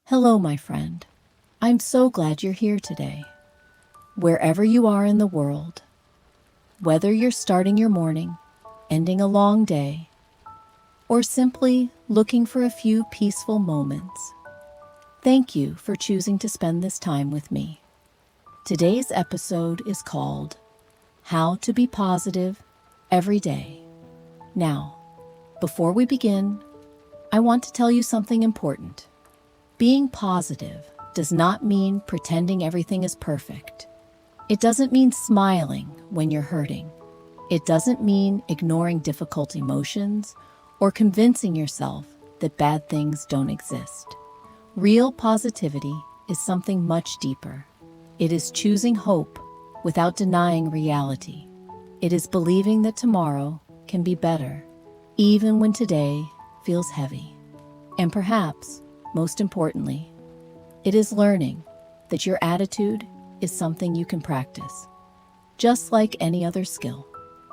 Hello, my friend. I'm so glad you're here today. Wherever you are in the world, whether you're starting your morning, ending a long day, or simply looking for a few peaceful moments, thank you for choosing to spend this time with me. Today's episode is called How to Be Positive Every Day. Now, before we begin, I want to tell you something important. Being positive does not mean pretending everything is perfect. It doesn't mean smiling when you're hurting. It doesn't mean ignoring difficult emotions or convincing yourself that bad things don't exist. Real positivity is something much deeper. It is choosing hope without denying reality. It is believing that tomorrow can be better, even when today feels heavy. And perhaps, most importantly, it is learning that your attitude is something you can practice, just like any other skill.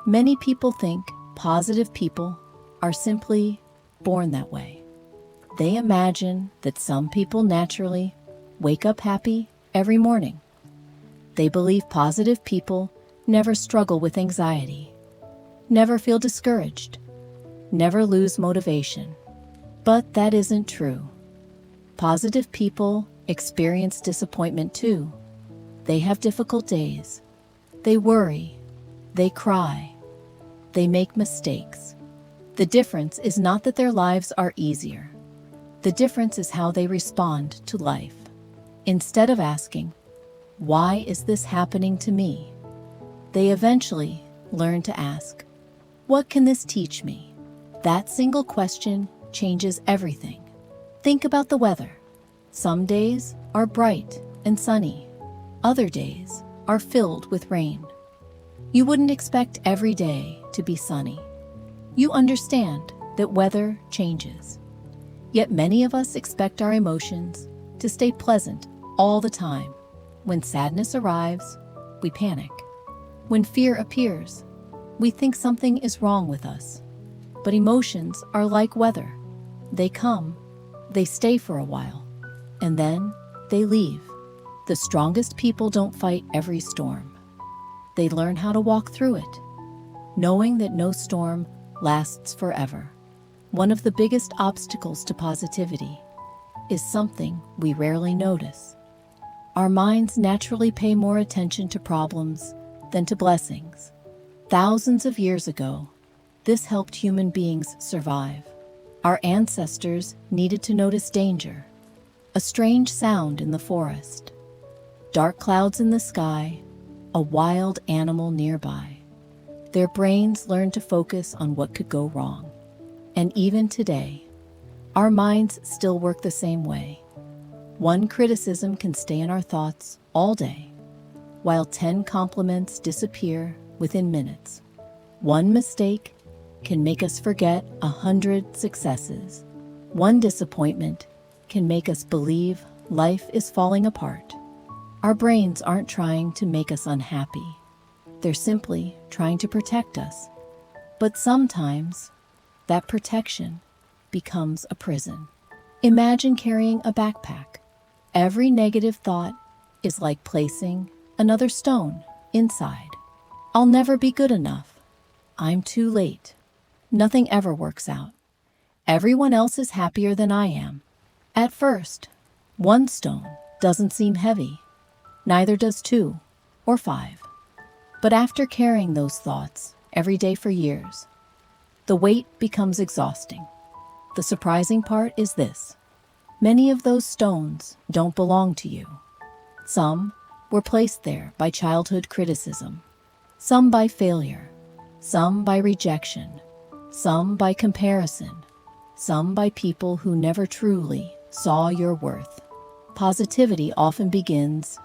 Many people think positive people are simply born that way. They imagine that some people naturally wake up happy every morning. They believe positive people never struggle with anxiety, never feel discouraged, never lose motivation. But that isn't true. Positive people experience disappointment too. They have difficult days. They worry. They cry. They make mistakes. The difference is not that their lives are easier. The difference is how they respond to life. Instead of asking, "Why is this happening to me?" they eventually learn to ask, "What can this teach me?" That single question changes everything. Think about the weather. Some days are bright and sunny. Other days are filled with rain. You wouldn't expect every day to be sunny. You understand that weather changes. Yet many of us expect our emotions to stay pleasant all the time. When sadness arrives, we panic. When fear appears, we think something is wrong with us. But emotions are like weather. They come, they stay for a while, and then they leave. The strongest people don't fight every storm. They learn how to walk through it, knowing that no storm lasts forever. One of the biggest obstacles to positivity is something we rarely notice. Our minds naturally pay more attention to problems than to blessings. Thousands of years ago, this helped human beings survive. Our ancestors needed to notice danger, a strange sound in the forest, dark clouds in the sky, a wild animal nearby. Their brains learned to focus on what could go wrong. And even today, our minds still work the same way. One criticism can stay in our thoughts all day, while 10 compliments disappear within minutes. One mistake can make us forget 100 successes. One disappointment can make us believe life is falling apart. Our brains aren't trying to make us unhappy. They're simply trying to protect us. But sometimes, that protection becomes a prison. Imagine carrying a backpack. Every negative thought is like placing another stone inside. I'll never be good enough. I'm too late. Nothing ever works out. Everyone else is happier than I am. At first, one stone doesn't seem heavy. Neither does 2 or 5. But after carrying those thoughts every day for years, the weight becomes exhausting. The surprising part is this: many of those stones don't belong to you. Some were placed there by childhood criticism, some by failure, some by rejection, some by comparison, some by people who never truly saw your worth. Positivity often begins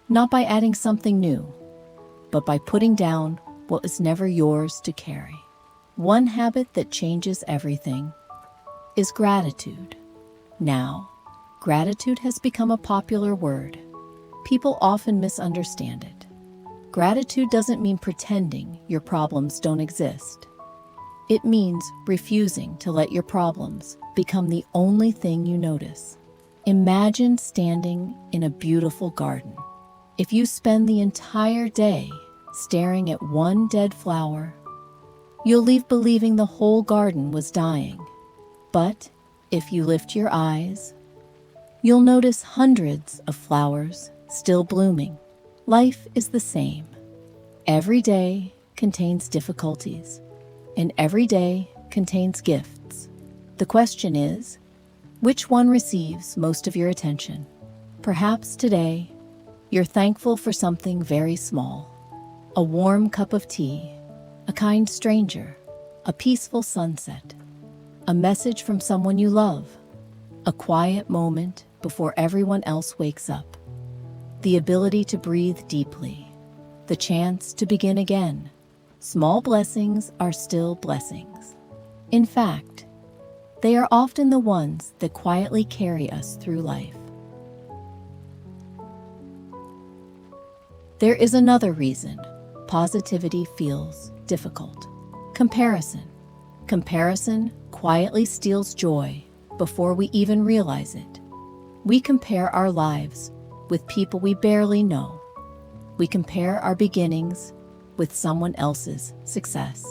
not by adding something new, but by putting down what was never yours to carry. One habit that changes everything is gratitude. Now, gratitude has become a popular word. People often misunderstand it. Gratitude doesn't mean pretending your problems don't exist. It means refusing to let your problems become the only thing you notice. Imagine standing in a beautiful garden. If you spend the entire day staring at one dead flower, you'll leave believing the whole garden was dying. But if you lift your eyes, you'll notice hundreds of flowers still blooming. Life is the same. Every day contains difficulties, and every day contains gifts. The question is, which one receives most of your attention? Perhaps today, you're thankful for something very small. A warm cup of tea, a kind stranger, a peaceful sunset, a message from someone you love, a quiet moment before everyone else wakes up, the ability to breathe deeply, the chance to begin again. Small blessings are still blessings. In fact, they are often the ones that quietly carry us through life. There is another reason positivity feels difficult. Comparison. Comparison quietly steals joy before we even realize it. We compare our lives with people we barely know. We compare our beginnings with someone else's success.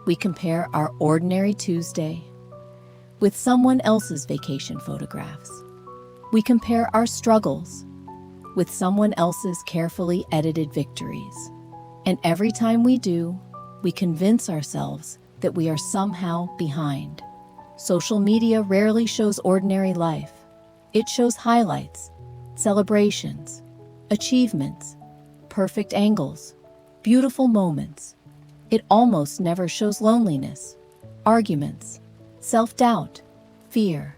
We compare our ordinary Tuesday with someone else's vacation photographs. We compare our struggles with someone else's carefully edited victories. And every time we do, we convince ourselves that we are somehow behind. Social media rarely shows ordinary life. It shows highlights, celebrations, achievements, perfect angles, beautiful moments. It almost never shows loneliness, arguments, self-doubt, fear,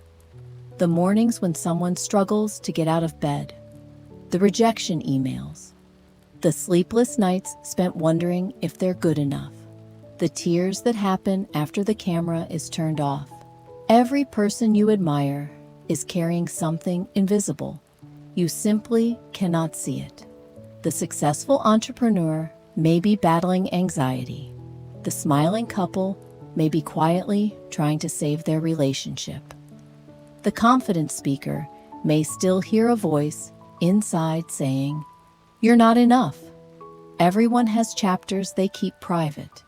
the mornings when someone struggles to get out of bed, the rejection emails, the sleepless nights spent wondering if they're good enough, the tears that happen after the camera is turned off. Every person you admire is carrying something invisible. You simply cannot see it. The successful entrepreneur may be battling anxiety. The smiling couple may be quietly trying to save their relationship. The confident speaker may still hear a voice inside saying, "You're not enough." Everyone has chapters they keep private.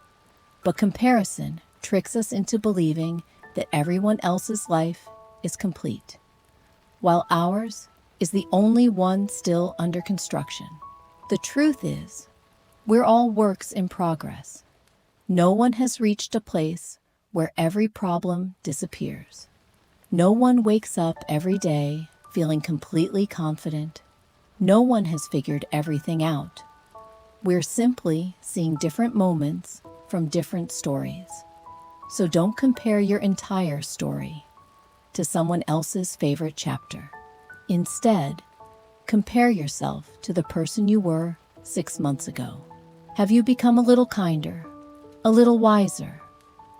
But comparison tricks us into believing that everyone else's life is complete, while ours is the only one still under construction. The truth is, we're all works in progress. No one has reached a place where every problem disappears. No one wakes up every day feeling completely confident. No one has figured everything out. We're simply seeing different moments from different stories. So don't compare your entire story to someone else's favorite chapter. Instead, compare yourself to the person you were 6 months ago. Have you become a little kinder, a little wiser,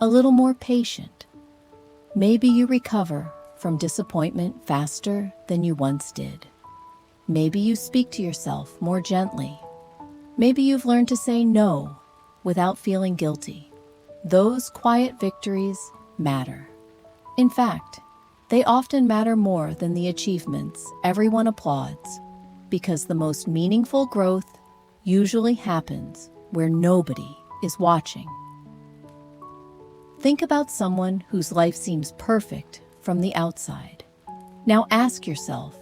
a little more patient? Maybe you recover from disappointment faster than you once did. Maybe you speak to yourself more gently. Maybe you've learned to say no without feeling guilty. Those quiet victories matter. In fact, they often matter more than the achievements everyone applauds, because the most meaningful growth usually happens where nobody is watching. Think about someone whose life seems perfect from the outside. Now ask yourself,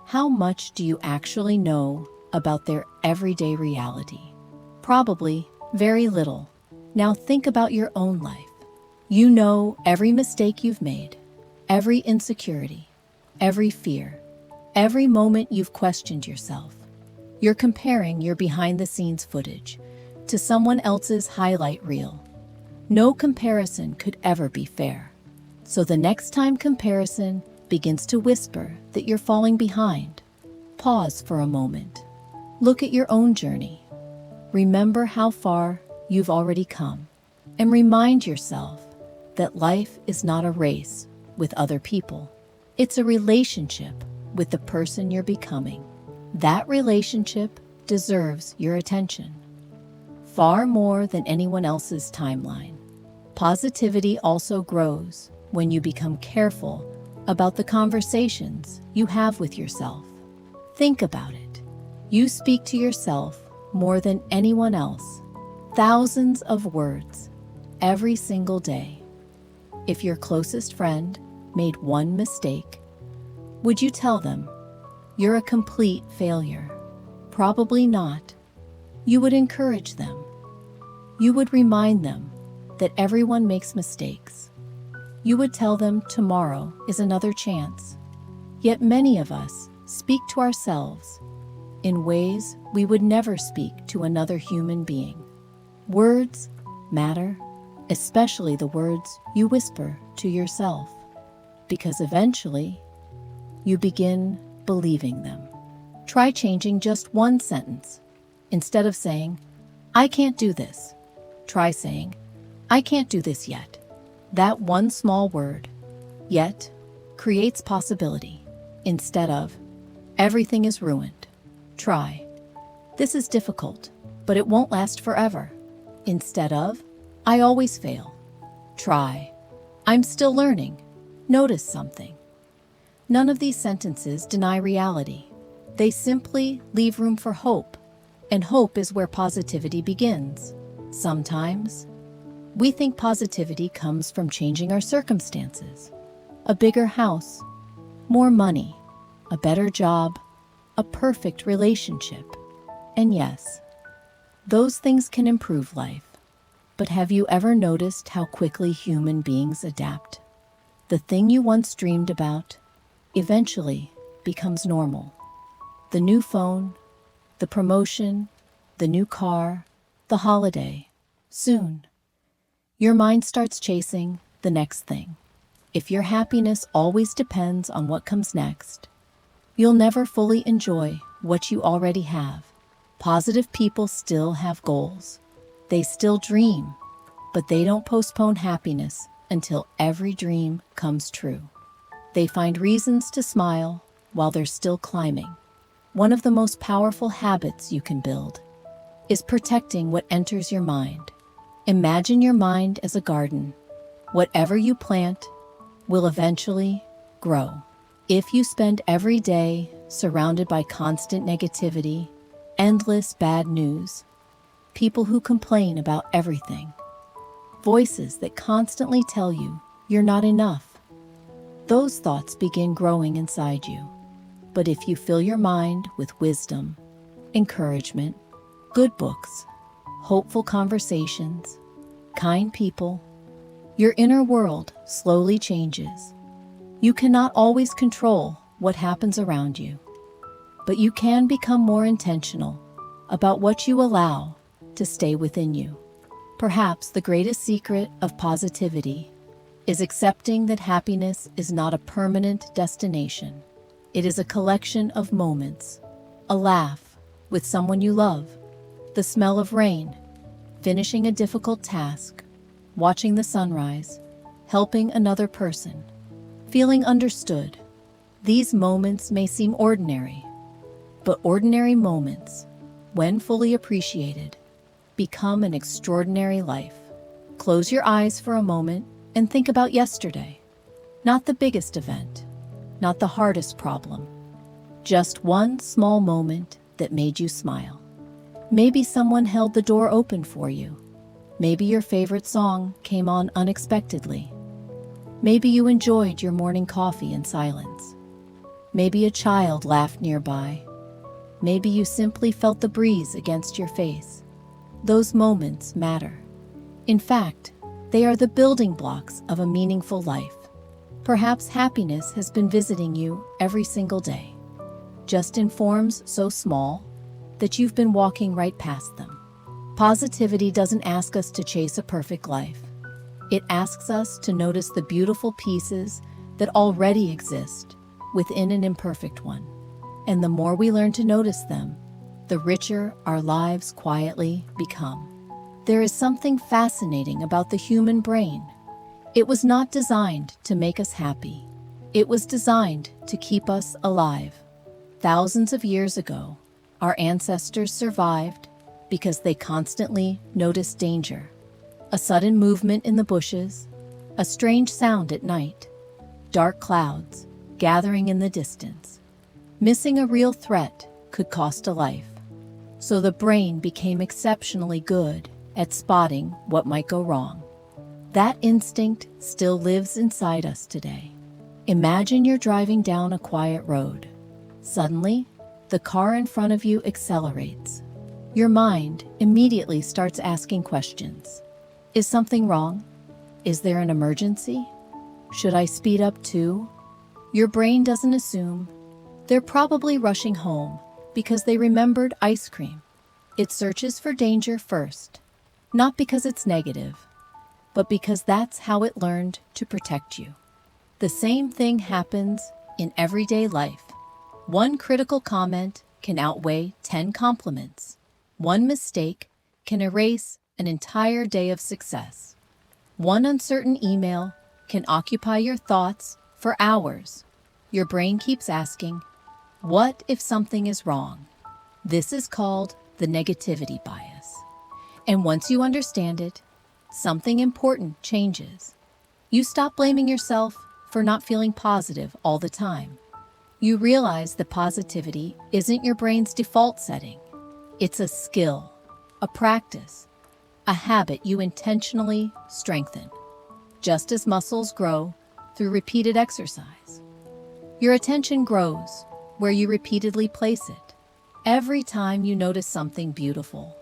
how much do you actually know about their everyday reality? Probably very little. Now think about your own life. You know every mistake you've made, every insecurity, every fear, every moment you've questioned yourself. You're comparing your behind-the-scenes footage to someone else's highlight reel. No comparison could ever be fair. So the next time comparison begins to whisper that you're falling behind, pause for a moment. Look at your own journey. Remember how far you've already come, and remind yourself that life is not a race with other people. It's a relationship with the person you're becoming. That relationship deserves your attention, far more than anyone else's timeline. Positivity also grows when you become careful about the conversations you have with yourself. Think about it. You speak to yourself more than anyone else, thousands of words every single day. If your closest friend made one mistake, would you tell them you're a complete failure? Probably not. You would encourage them. You would remind them that everyone makes mistakes. You would tell them tomorrow is another chance. Yet many of us speak to ourselves in ways we would never speak to another human being. Words matter, especially the words you whisper to yourself, because eventually you begin believing them. Try changing just one sentence. Instead of saying, "I can't do this," try saying, "I can't do this yet." That one small word, "yet," creates possibility. Instead of, "Everything is ruined," try, "This is difficult, but it won't last forever." Instead of, "I always fail," try, "I'm still learning." Notice something. None of these sentences deny reality. They simply leave room for hope, and hope is where positivity begins. Sometimes, we think positivity comes from changing our circumstances. A bigger house, more money, a better job, a perfect relationship. And yes, those things can improve life. But have you ever noticed how quickly human beings adapt? The thing you once dreamed about eventually becomes normal. The new phone, the promotion, the new car, the holiday. Soon, your mind starts chasing the next thing. If your happiness always depends on what comes next, you'll never fully enjoy what you already have. Positive people still have goals. They still dream, but they don't postpone happiness until every dream comes true. They find reasons to smile while they're still climbing. One of the most powerful habits you can build is protecting what enters your mind. Imagine your mind as a garden. Whatever you plant will eventually grow. If you spend every day surrounded by constant negativity, endless bad news, people who complain about everything, voices that constantly tell you you're not enough, those thoughts begin growing inside you. But if you fill your mind with wisdom, encouragement, good books, hopeful conversations, kind people, your inner world slowly changes. You cannot always control what happens around you, but you can become more intentional about what you allow to stay within you. Perhaps the greatest secret of positivity is accepting that happiness is not a permanent destination. It is a collection of moments, a laugh with someone you love, the smell of rain, finishing a difficult task, watching the sunrise, helping another person, feeling understood. These moments may seem ordinary, but ordinary moments, when fully appreciated, become an extraordinary life. Close your eyes for a moment and think about yesterday. Not the biggest event, not the hardest problem, just one small moment that made you smile. Maybe someone held the door open for you. Maybe your favorite song came on unexpectedly. Maybe you enjoyed your morning coffee in silence. Maybe a child laughed nearby. Maybe you simply felt the breeze against your face. Those moments matter. In fact, they are the building blocks of a meaningful life. Perhaps happiness has been visiting you every single day, just in forms so small that you've been walking right past them. Positivity doesn't ask us to chase a perfect life. It asks us to notice the beautiful pieces that already exist within an imperfect one. And the more we learn to notice them, the richer our lives quietly become. There is something fascinating about the human brain. It was not designed to make us happy. It was designed to keep us alive. Thousands of years ago, our ancestors survived because they constantly noticed danger. A sudden movement in the bushes, a strange sound at night, dark clouds gathering in the distance. Missing a real threat could cost a life. So the brain became exceptionally good at spotting what might go wrong. That instinct still lives inside us today. Imagine you're driving down a quiet road. Suddenly, the car in front of you accelerates. Your mind immediately starts asking questions. Is something wrong? Is there an emergency? Should I speed up too? Your brain doesn't assume. They're probably rushing home because they remembered ice cream. It searches for danger first, not because it's negative, but because that's how it learned to protect you. The same thing happens in everyday life. One critical comment can outweigh 10 compliments. One mistake can erase an entire day of success. One uncertain email can occupy your thoughts for hours. Your brain keeps asking, what if something is wrong? This is called the negativity bias. And once you understand it, something important changes. You stop blaming yourself for not feeling positive all the time. You realize that positivity isn't your brain's default setting. It's a skill, a practice, a habit you intentionally strengthen, just as muscles grow through repeated exercise. Your attention grows where you repeatedly place it. Every time you notice something beautiful,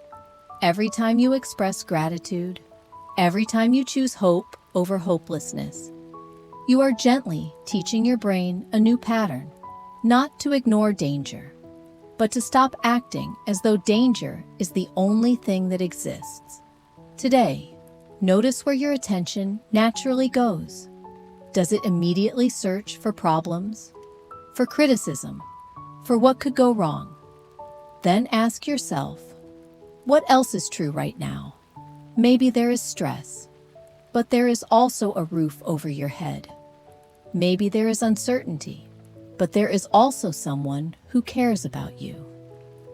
every time you express gratitude, every time you choose hope over hopelessness, you are gently teaching your brain a new pattern, not to ignore danger, but to stop acting as though danger is the only thing that exists. Today, notice where your attention naturally goes. Does it immediately search for problems, for criticism, for what could go wrong? Then ask yourself, what else is true right now? Maybe there is stress, but there is also a roof over your head. Maybe there is uncertainty, but there is also someone who cares about you.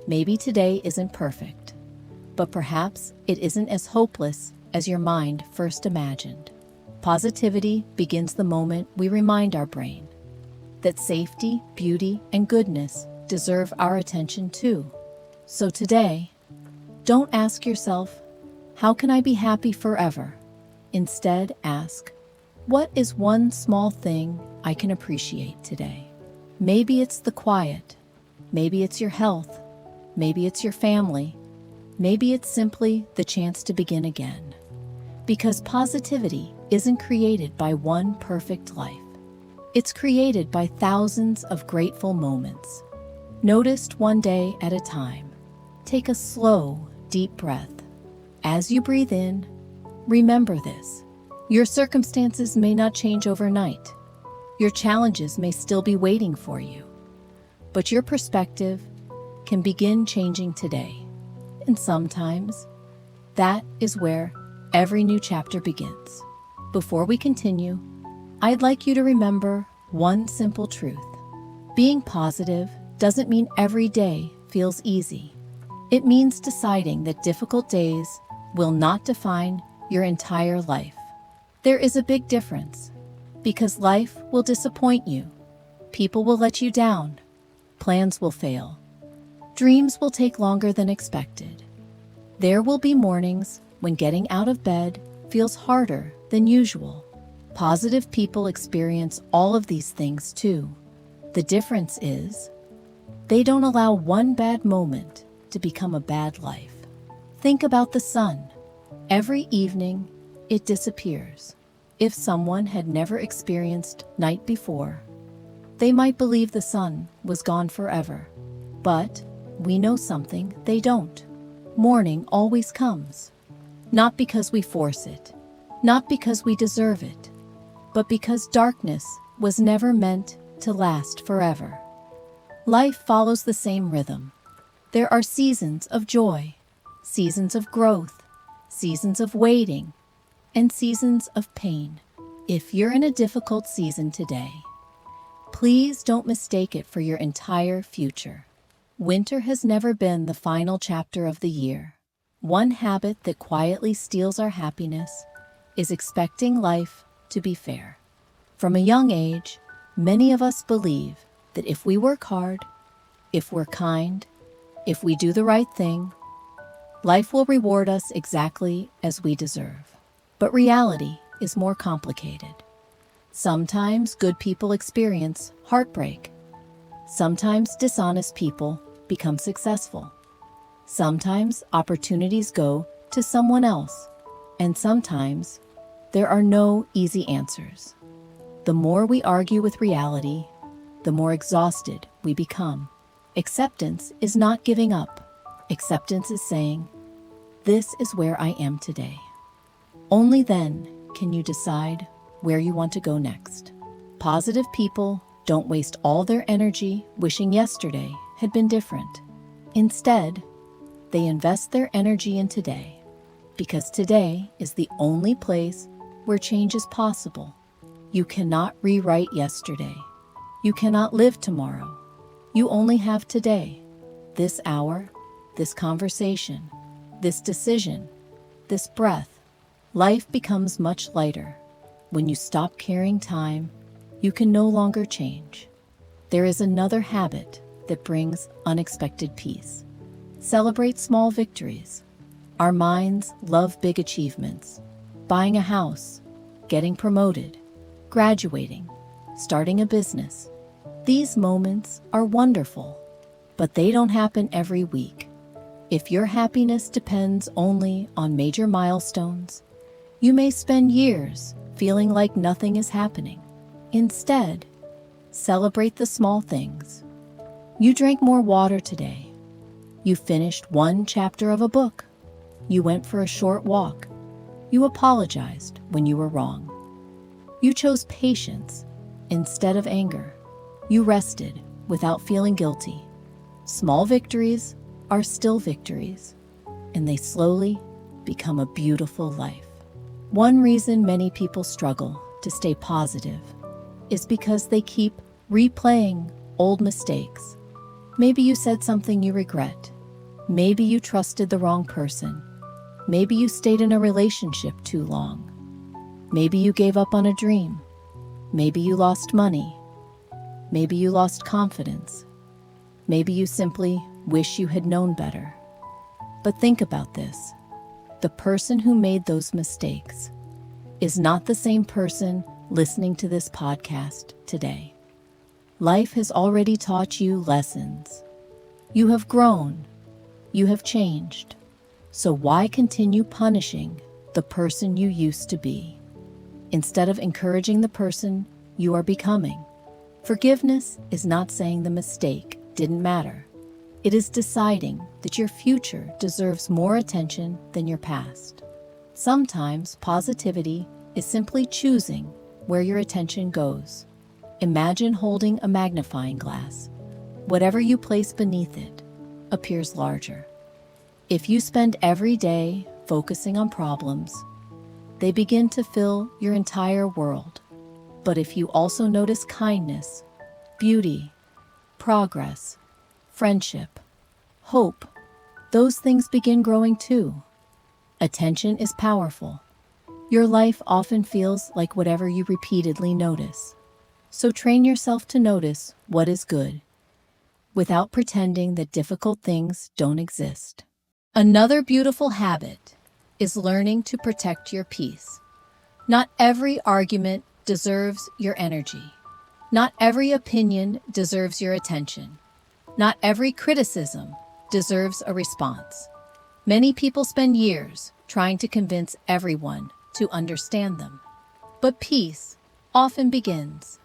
Maybe today isn't perfect, but perhaps it isn't as hopeless as your mind first imagined. Positivity begins the moment we remind our brain that safety, beauty, and goodness deserve our attention too. So today, don't ask yourself, how can I be happy forever? Instead, ask, what is one small thing I can appreciate today? Maybe it's the quiet. Maybe it's your health. Maybe it's your family. Maybe it's simply the chance to begin again. Because positivity isn't created by one perfect life. It's created by thousands of grateful moments, noticed one day at a time. Take a slow, deep breath. As you breathe in, remember this. Your circumstances may not change overnight. Your challenges may still be waiting for you. But your perspective can begin changing today. And sometimes, that is where every new chapter begins. Before we continue, I'd like you to remember one simple truth. Being positive doesn't mean every day feels easy. It means deciding that difficult days will not define your entire life. There is a big difference, because life will disappoint you. People will let you down. Plans will fail. Dreams will take longer than expected. There will be mornings when getting out of bed feels harder than usual. Positive people experience all of these things too. The difference is, they don't allow one bad moment to become a bad life. Think about the sun. Every evening, it disappears. If someone had never experienced night before, they might believe the sun was gone forever. But we know something they don't. Morning always comes. Not because we force it, not because we deserve it, but because darkness was never meant to last forever. Life follows the same rhythm. There are seasons of joy, seasons of growth, seasons of waiting, and seasons of pain. If you're in a difficult season today, please don't mistake it for your entire future. Winter has never been the final chapter of the year. One habit that quietly steals our happiness is expecting life to be fair. From a young age, many of us believe that if we work hard, if we're kind, if we do the right thing, life will reward us exactly as we deserve. But reality is more complicated. Sometimes good people experience heartbreak. Sometimes dishonest people become successful. Sometimes opportunities go to someone else. And sometimes there are no easy answers. The more we argue with reality, the more exhausted we become. Acceptance is not giving up. Acceptance is saying, "This is where I am today." Only then can you decide where you want to go next. Positive people don't waste all their energy wishing yesterday had been different. Instead, they invest their energy in today, because today is the only place where change is possible. You cannot rewrite yesterday. You cannot live tomorrow. You only have today, this hour, this conversation, this decision, this breath. Life becomes much lighter. When you stop carrying time, you can no longer change. There is another habit that brings unexpected peace. Celebrate small victories. Our minds love big achievements. Buying a house, getting promoted, graduating, starting a business. These moments are wonderful, but they don't happen every week. If your happiness depends only on major milestones, you may spend years feeling like nothing is happening. Instead, celebrate the small things. You drank more water today. You finished one chapter of a book. You went for a short walk. You apologized when you were wrong. You chose patience instead of anger. You rested without feeling guilty. Small victories are still victories, and they slowly become a beautiful life. One reason many people struggle to stay positive is because they keep replaying old mistakes. Maybe you said something you regret. Maybe you trusted the wrong person. Maybe you stayed in a relationship too long. Maybe you gave up on a dream. Maybe you lost money. Maybe you lost confidence. Maybe you simply wish you had known better. But think about this. The person who made those mistakes is not the same person listening to this podcast today. Life has already taught you lessons. You have grown. You have changed. So why continue punishing the person you used to be, instead of encouraging the person you are becoming? Forgiveness is not saying the mistake didn't matter. It is deciding that your future deserves more attention than your past. Sometimes positivity is simply choosing where your attention goes. Imagine holding a magnifying glass. Whatever you place beneath it appears larger. If you spend every day focusing on problems, they begin to fill your entire world. But if you also notice kindness, beauty, progress, friendship, hope, those things begin growing too. Attention is powerful. Your life often feels like whatever you repeatedly notice. So train yourself to notice what is good, without pretending that difficult things don't exist. Another beautiful habit is learning to protect your peace. Not every argument deserves your energy. Not every opinion deserves your attention. Not every criticism deserves a response. Many people spend years trying to convince everyone to understand them. But peace often begins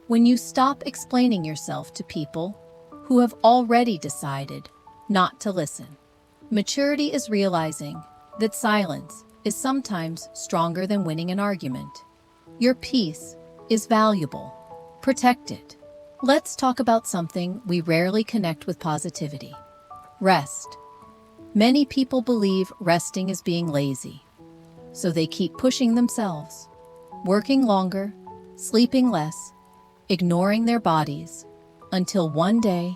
when you stop explaining yourself to people who have already decided not to listen. Maturity is realizing that silence is sometimes stronger than winning an argument. Your peace is valuable. Protect it. Let's talk about something we rarely connect with positivity: rest. Many people believe resting is being lazy, so they keep pushing themselves, working longer, sleeping less, ignoring their bodies, until one day,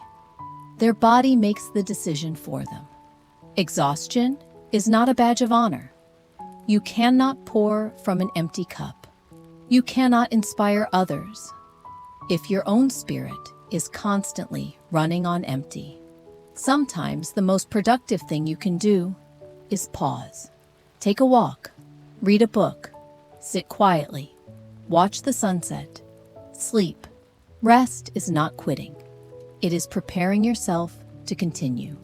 their body makes the decision for them. Exhaustion is not a badge of honor. You cannot pour from an empty cup. You cannot inspire others if your own spirit is constantly running on empty. Sometimes the most productive thing you can do is pause. Take a walk, read a book, sit quietly, watch the sunset, sleep. Rest is not quitting. It is preparing yourself to continue.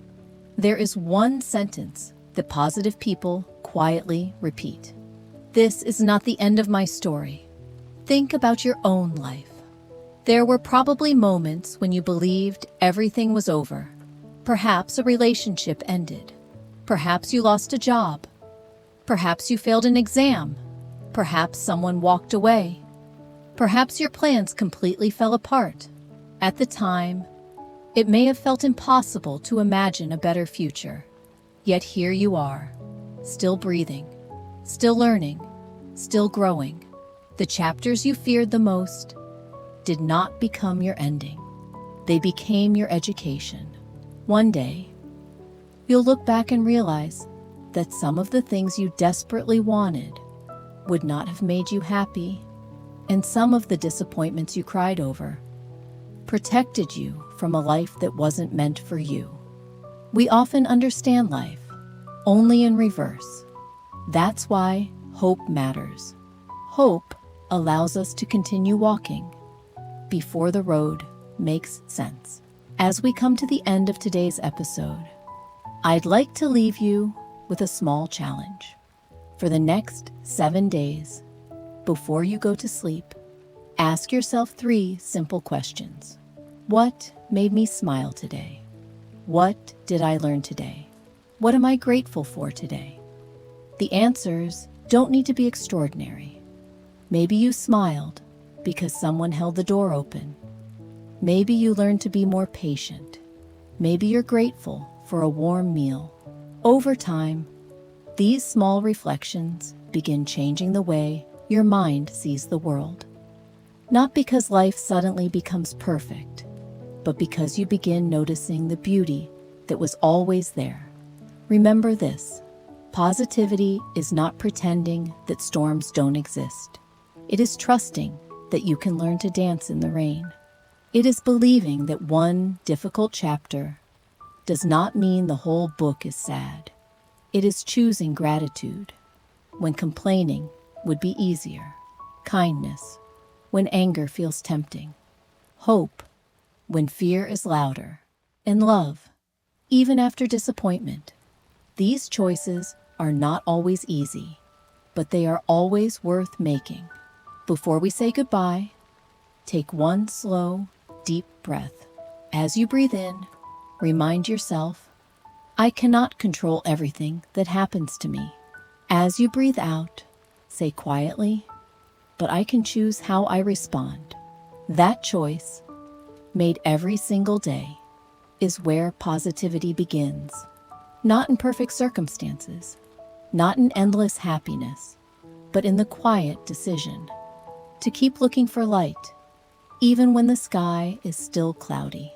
There is one sentence that positive people quietly repeat. This is not the end of my story. Think about your own life. There were probably moments when you believed everything was over. Perhaps a relationship ended. Perhaps you lost a job. Perhaps you failed an exam. Perhaps someone walked away. Perhaps your plans completely fell apart. At the time, it may have felt impossible to imagine a better future. Yet here you are, still breathing, still learning, still growing. The chapters you feared the most did not become your ending. They became your education. One day, you'll look back and realize that some of the things you desperately wanted would not have made you happy, and some of the disappointments you cried over protected you from a life that wasn't meant for you. We often understand life only in reverse. That's why hope matters. Hope allows us to continue walking before the road makes sense. As we come to the end of today's episode, I'd like to leave you with a small challenge. For the next 7 days, before you go to sleep, ask yourself 3 simple questions. What made me smile today? What did I learn today? What am I grateful for today? The answers don't need to be extraordinary. Maybe you smiled because someone held the door open. Maybe you learned to be more patient. Maybe you're grateful for a warm meal. Over time, these small reflections begin changing the way your mind sees the world. Not because life suddenly becomes perfect, but because you begin noticing the beauty that was always there. Remember this: positivity is not pretending that storms don't exist. It is trusting that you can learn to dance in the rain. It is believing that one difficult chapter does not mean the whole book is sad. It is choosing gratitude when complaining would be easier, kindness when anger feels tempting, hope when fear is louder, and love even after disappointment. These choices are not always easy, but they are always worth making. Before we say goodbye, take one slow, deep breath. As you breathe in, remind yourself, I cannot control everything that happens to me. As you breathe out, say quietly, but I can choose how I respond. That choice, made every single day, is where positivity begins. Not in perfect circumstances, not in endless happiness, but in the quiet decision to keep looking for light, even when the sky is still cloudy.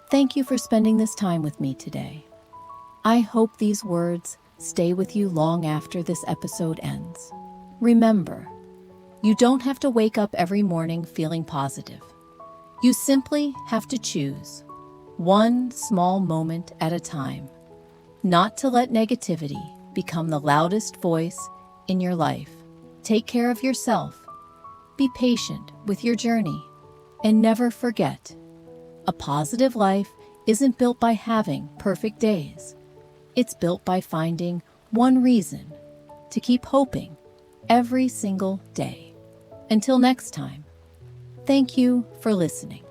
Thank you for spending this time with me today. I hope these words stay with you long after this episode ends. Remember, you don't have to wake up every morning feeling positive. You simply have to choose one small moment at a time, not to let negativity become the loudest voice in your life. Take care of yourself, be patient with your journey, and never forget, a positive life isn't built by having perfect days. It's built by finding one reason to keep hoping every single day. Until next time, thank you for listening.